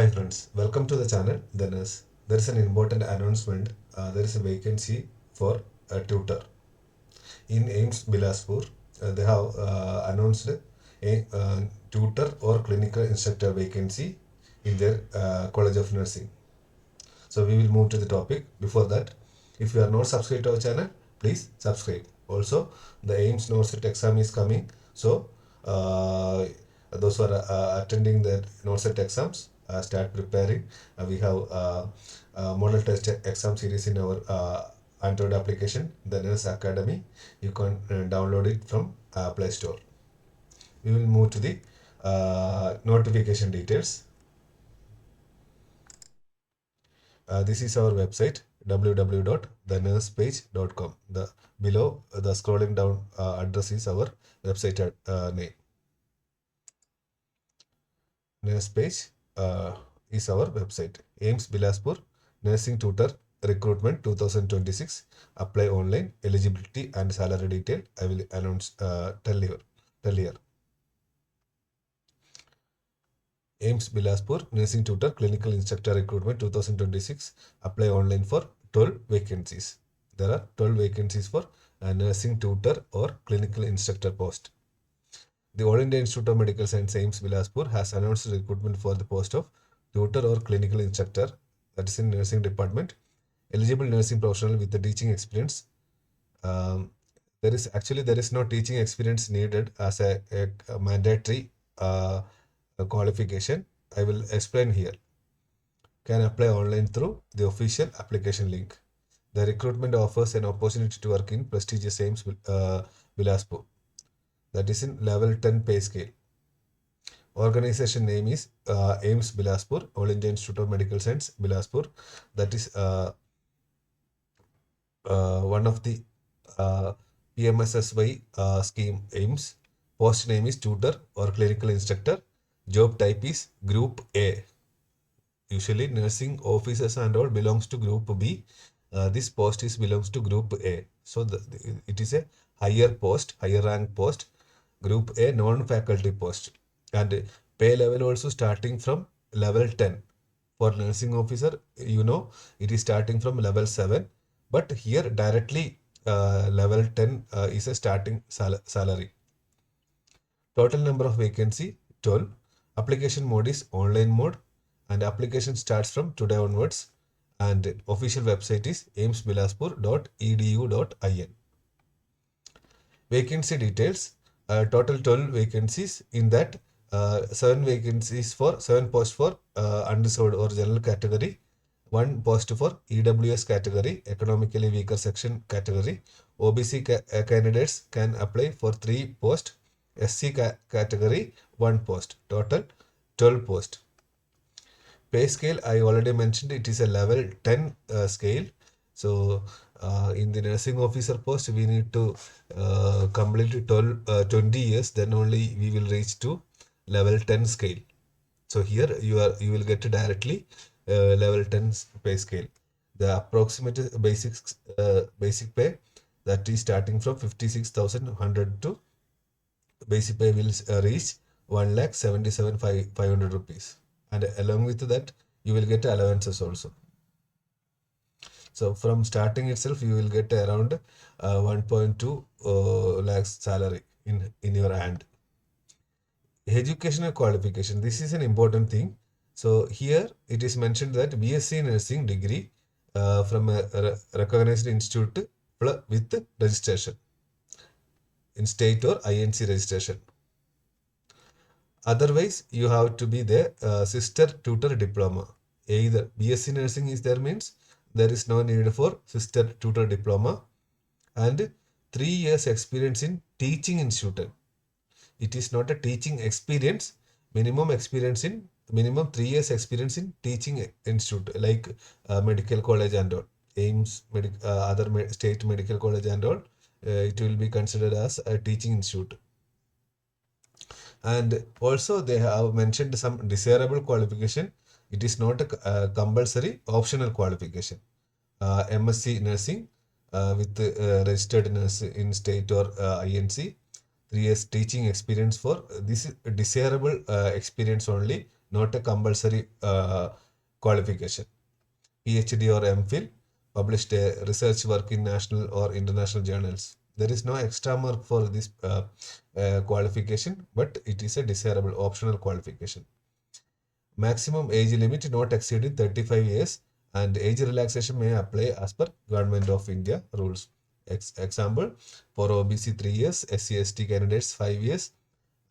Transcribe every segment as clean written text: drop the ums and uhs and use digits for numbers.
Hi friends, welcome to the channel. There is an important announcement. There is a vacancy for a tutor in AIIMS Bilaspur. They have announced a tutor or clinical instructor vacancy in their College of Nursing. So we will move to the topic. Before that, if you are not subscribed to our channel, please subscribe. Also, the AIIMS NORCET exam is coming. So those who are attending the NORCET exams, start preparing. We have model test exam series in our Android application, the Nurse Academy. You can download it from Play Store. We will move to the notification details. This is our website www.thenursepage.com. The below the scrolling down address is our website name. Nurse page is our website. AIIMS Bilaspur Nursing Tutor Recruitment 2026. Apply online. Eligibility and salary detail I will announce tell here. AIIMS Bilaspur Nursing Tutor Clinical Instructor Recruitment 2026. Apply online for 12 vacancies. There are 12 vacancies for a nursing tutor or clinical instructor post. The All India Institute of Medical Science AIIMS Bilaspur has announced recruitment for the post of tutor or clinical instructor, that is in nursing department. Eligible nursing professional with the teaching experience. There is no teaching experience needed as a mandatory qualification. I will explain here. Can apply online through the official application link. The recruitment offers an opportunity to work in prestigious AIIMS Bilaspur, that is in level 10 pay scale. Organization name is AIIMS Bilaspur, All India Institute of Medical Science Bilaspur. That is one of the PMSSY scheme AIIMS. Post name is tutor or clinical instructor. Job type is Group A. Usually nursing officers and all belongs to Group B. This post belongs to Group A. So it is a higher post, higher rank post. Group A non-faculty post. And pay level also starting from level 10. For nursing officer, it is starting from level 7. But here directly level 10 is a starting salary. Total number of vacancy 12. Application mode is online mode and application starts from today onwards, and official website is aimsbilaspur.edu.in. Vacancy details, total 12 vacancies, in that 7 posts for unreserved or general category, 1 post for EWS category, economically weaker section category. OBC candidates can apply for 3 posts. SC category 1 post. Total 12 posts. Pay scale I already mentioned, it is a level 10 scale. So in the nursing officer post we need to complete 20 years, then only we will reach to level 10 scale. So here you will get directly level 10 pay scale. The approximate basic pay, that is starting from 56,100 to basic pay will reach 1,77,500 rupees, and along with that you will get allowances also. So from starting itself you will get around 1.2 lakhs salary in your hand. Educational qualification, this is an important thing. So here it is mentioned that BSc Nursing degree from a recognized institute with registration in state or INC registration. Otherwise, you have to be the sister tutor diploma. Either BSc Nursing is there means there is no need for sister tutor diploma, and 3 years experience in teaching institute. It is not a teaching experience. Minimum 3 years experience in teaching institute, like medical college and all. AIIMS, other state medical college and all. It will be considered as a teaching institute. And also they have mentioned some desirable qualification. It is not a compulsory, optional qualification. MSc Nursing with registered nurse in state or INC. 3 years teaching experience for this desirable experience only. not a compulsory qualification. PhD or MPhil, published a research work in national or international journals. There is no extra mark for this qualification, but it is a desirable optional qualification. Maximum age limit not exceeding 35 years, and age relaxation may apply as per Government of India rules. Example, for OBC 3 years, SC ST candidates 5 years,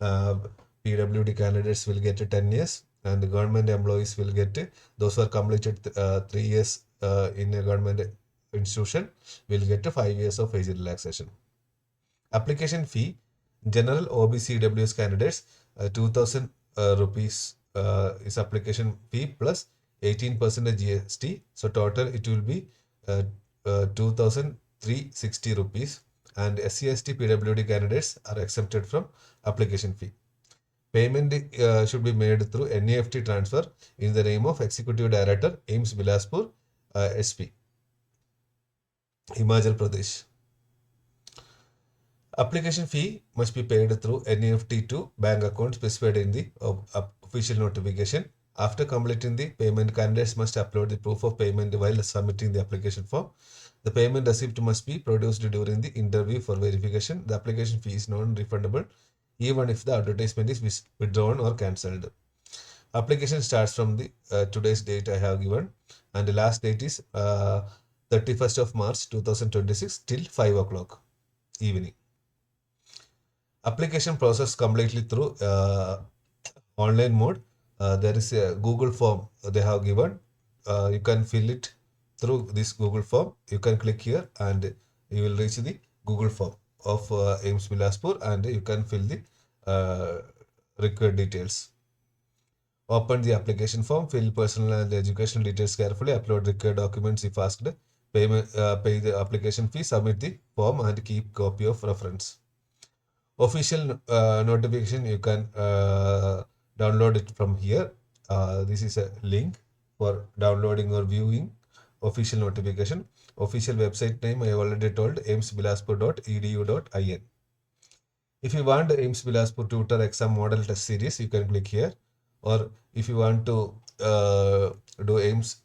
uh, PWD candidates will get 10 years, and the government employees will get, those who are completed 3 years in a government institution will get 5 years of age relaxation. Application fee, general OBC EWS candidates, 2000 rupees is application fee plus 18% GST. So total it will be 2360 rupees, and SC ST PWD candidates are exempted from application fee. Payment should be made through NEFT transfer in the name of Executive Director, AIIMS Bilaspur, SP, Himachal Pradesh. Application fee must be paid through NEFT to bank account specified in the official notification. After completing the payment, candidates must upload the proof of payment while submitting the application form. The payment receipt must be produced during the interview for verification. The application fee is non-refundable even if the advertisement is withdrawn or cancelled. Application starts from the today's date I have given, and the last date is 31st of March 2026 till 5 o'clock evening. Application process completely through online mode. There is a Google form they have given. You can fill it through this Google form. You can click here and you will reach the Google form of AIIMS Bilaspur, and you can fill the required details. Open the application form, fill personal and educational details carefully, upload required documents if asked, pay the application fee, submit the form, and keep copy of reference. Official notification, you can download it from here. This is a link for downloading or viewing official notification. Official website name I already told, aimsbilaspur.edu.in. If you want AIIMS Bilaspur Tutor Exam Model Test Series, you can click here. Or if you want to do AIIMS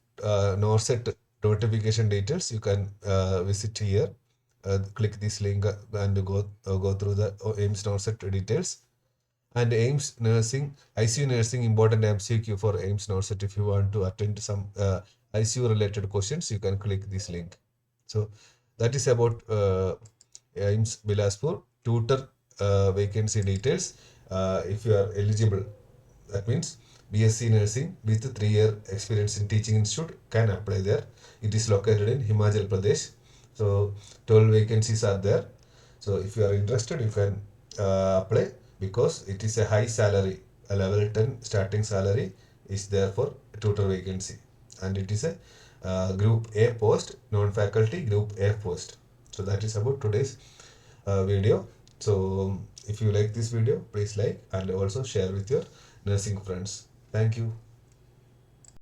NORCET notification details, you can visit here. Click this link and go through the AIIMS NORCET details. And AIIMS Nursing, ICU Nursing important MCQ for AIIMS NORCET. If you want to attend some ICU related questions, you can click this link. So that is about AIIMS Bilaspur Tutor vacancy details. If you are eligible, that means BSc Nursing with 3-year experience in teaching institute can apply there. It is located in Himachal Pradesh. So 12 vacancies are there. So if you are interested, you can apply, because it is a high salary. A level 10 starting salary is there for tutor vacancy, and it is a group A post, non-faculty group A post. So that is about today's video. So if you like this video, please like and also share with your nursing friends. Thank you.